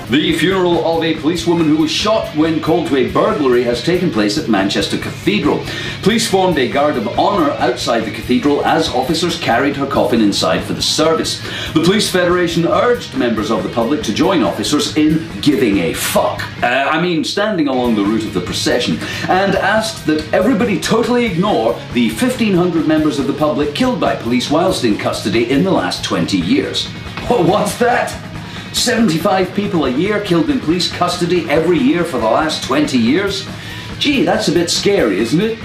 The funeral of a policewoman who was shot when called to a burglary has taken place at Manchester Cathedral. Police formed a guard of honour outside the cathedral as officers carried her coffin inside for the service. The Police Federation urged members of the public to join officers in giving a fuck. Standing along the route of the procession, and asked that everybody totally ignore the 1,500 members of the public killed by police whilst in custody in the last 20 years. What's that? 75 people a year killed in police custody every year for the last 20 years? Gee, that's a bit scary, isn't it?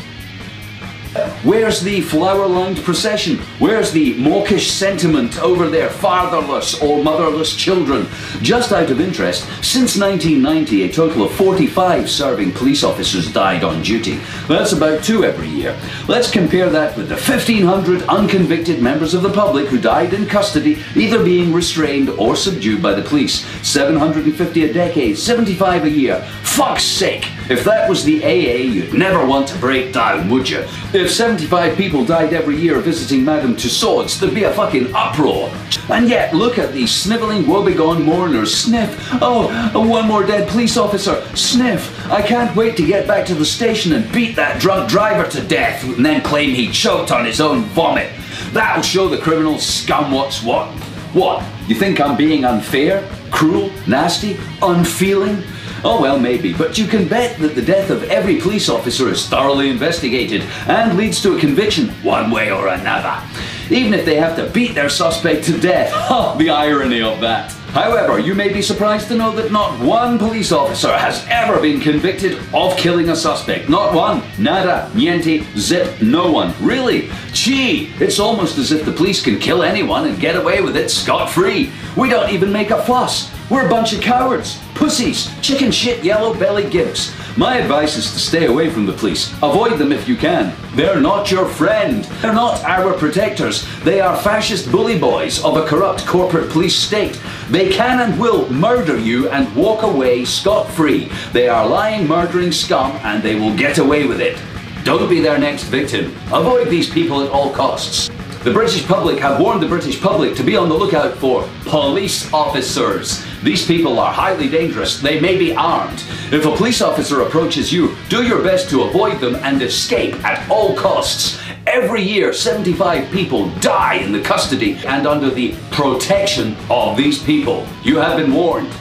Where's the flower-lined procession? Where's the mawkish sentiment over their fatherless or motherless children? Just out of interest, since 1990, a total of 45 serving police officers died on duty. That's about 2 every year. Let's compare that with the 1,500 unconvicted members of the public who died in custody, either being restrained or subdued by the police. 750 a decade, 75 a year. Fuck's sake! If that was the AA, you'd never want to break down, would you? If 75 people died every year visiting Madame Tussauds, there'd be a fucking uproar. And yet, look at these snivelling, woebegone mourners. Sniff. Oh, one more dead police officer. Sniff. I can't wait to get back to the station and beat that drunk driver to death and then claim he choked on his own vomit. That'll show the criminal scum what's what. What? You think I'm being unfair? Cruel? Nasty? Unfeeling? Oh well, maybe, but you can bet that the death of every police officer is thoroughly investigated and leads to a conviction one way or another. Even if they have to beat their suspect to death. Oh, the irony of that. However, you may be surprised to know that not one police officer has ever been convicted of killing a suspect. Not one. Nada. Niente. Zip. No one. Really? Gee, it's almost as if the police can kill anyone and get away with it scot-free. We don't even make a fuss. We're a bunch of cowards, pussies, chicken shit, yellow-bellied gimps. My advice is to stay away from the police. Avoid them if you can. They're not your friend. They're not our protectors. They are fascist bully boys of a corrupt corporate police state. They can and will murder you and walk away scot-free. They are lying, murdering scum, and they will get away with it. Don't be their next victim. Avoid these people at all costs. The British public have warned the British public to be on the lookout for police officers. These people are highly dangerous. They may be armed. If a police officer approaches you, do your best to avoid them and escape at all costs. Every year, 75 people die in the custody and under the protection of these people. You have been warned.